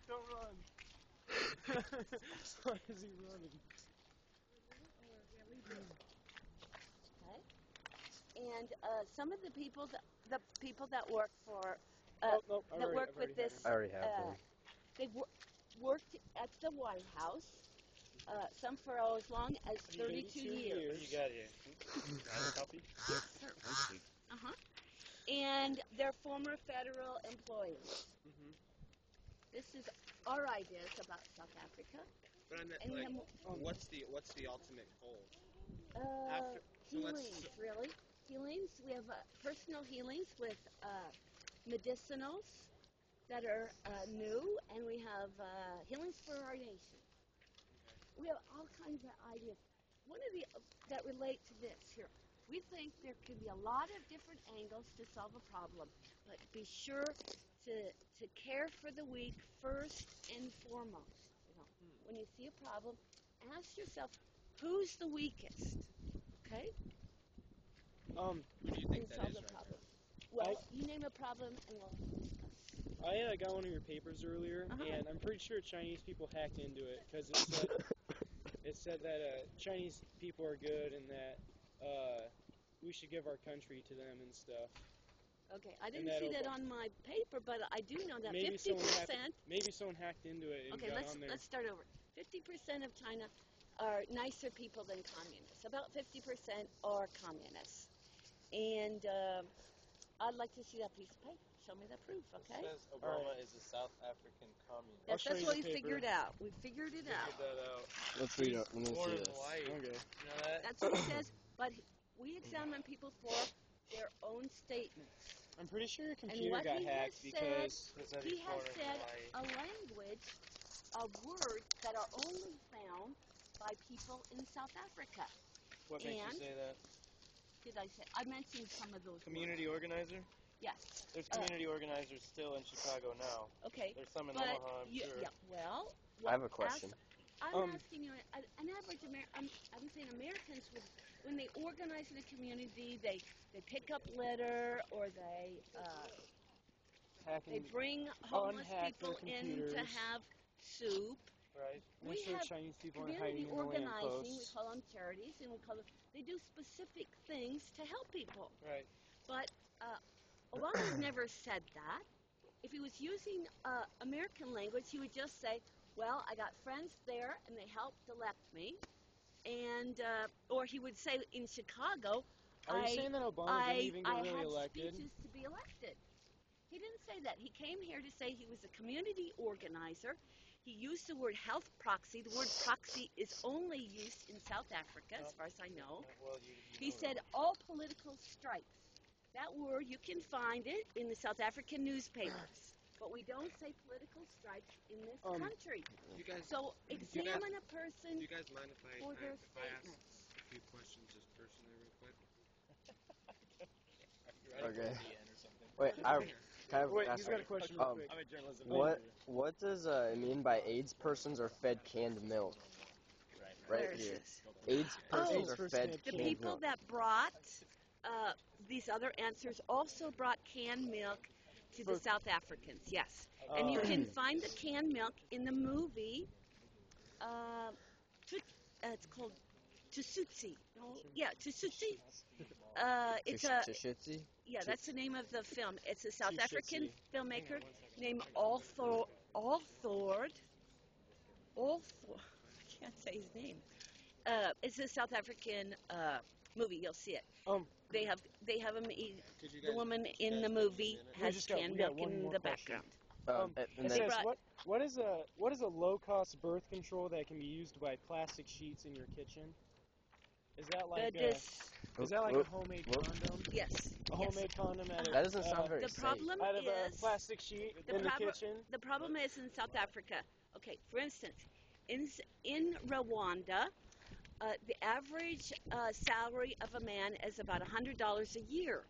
don't run. Why is he running? Okay. And some of the people that work for I've work with already had this, one. I already have one. they've worked at the White House. Some for as long as 32 years. What do you got here? Copy? Yes, sir. And they're former federal employees. Mm-hmm. This is our ideas about South Africa. But I meant, And we like, have what's the ultimate goal? healings, really. Healings. We have personal healings with medicinals that are new, and we have healings for our nation. We have all kinds of ideas. One of the that relate to this here. We think there can be a lot of different angles to solve a problem, but be sure to care for the weak first and foremost. When you see a problem, ask yourself, who's the weakest? Okay? Who do you think that solve is the right problem. Well, you name a problem and we'll discuss. I got one of your papers earlier, and I'm pretty sure Chinese people hacked into it because it said that Chinese people are good and that we should give our country to them and stuff. Okay, I didn't see that on my paper, but I do know that maybe 50%. Maybe someone hacked into it and Okay, got on there. let's start over. 50% of China are nicer people than communists. About 50% are communists. And I'd like to see that piece of paper. Show me the proof, okay? It says Obama is a South African communist. That's what we figured out. We figured it out. Let's read it. Let me see Born in this. Hawaii. Okay. You know that? That's what it says. But we examine people for their own statements. I'm pretty sure your And computer what got he hacked has because said, he has said a language of words that are only found by people in South Africa. What makes you say that? Did I say? I mentioned some of those Community organizer? Yes. There's community organizers still in Chicago now. Okay. There's some in but Omaha, I'm sure. Yeah, well, I have a question. I'm asking you, an average American, I'm saying Americans, when they organize in a community, they pick up litter or they bring homeless people in to have soup. Right. We have Chinese people community hiding in the organizing. We lampposts. call them charities, and they do specific things to help people. Right. But Obama never said that. If he was using American language, he would just say, well, I got friends there, and they helped elect me. And or he would say in Chicago, Are you saying that Obama didn't even get really elected? I had speeches to be elected. He didn't say that. He came here to say he was a community organizer. He used the word health proxy. The word proxy is only used in South Africa, as far as I know. Well, He said all political stripes. That word, you can find it in the South African newspapers. But we don't say political stripes in this country. So examine a person Do you guys mind if I ask a few questions just personally real quick? Okay. Wait, He's got a question real quick. I'm a journalism what does it mean by AIDS persons are fed canned milk? Right here. this? AIDS persons are fed The canned people milk. that brought these other answers also brought canned milk to the South Africans, yes. And you can find the canned milk in the movie. It's called Tsutsi. Yeah, Tsutsi. It's a Tshitsi? yeah. That's the name of the film. It's a South African filmmaker named Althord. I can't say his name. It's a South African movie. You'll see it. They have him. The woman in the movie has canned milk in the background. And It then, says, what is a low-cost birth control that can be used by plastic sheets in your kitchen? Is that like a homemade condom? Yes. A homemade condom out of that doesn't sound very The safe. problem out of a is plastic sheet in the kitchen? The problem is in South Africa. Okay, for instance, in Rwanda, the average salary of a man is about $100 a year.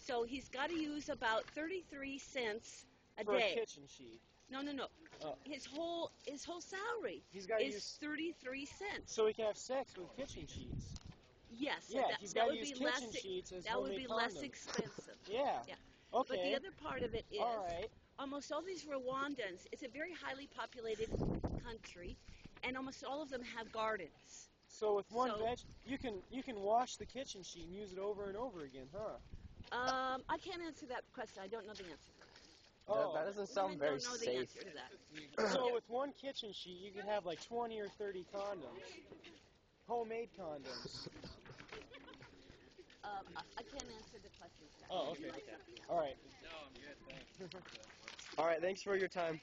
So he's got to use about 33 cents a For day. a kitchen sheet. No. His whole salary He's gotta is use 33 cents. so he can have sex with kitchen sheets. Yes, Yeah, that, he's that gotta would use be kitchen less. sheets as That would be homemade less condoms. expensive. Yeah. Yeah. Okay. But the other part of it is All right. almost all these Rwandans, it's a very highly populated country, and almost all of them have gardens. So with one So- veg, you can wash the kitchen sheet and use it over and over again, huh? I can't answer that question. I don't know the answer. That doesn't sound Women very don't know the safe. answer to that. So with one kitchen sheet, you could have like 20 or 30 condoms. Homemade condoms. I can't answer the question. Oh, okay. All right. All right, thanks for your time.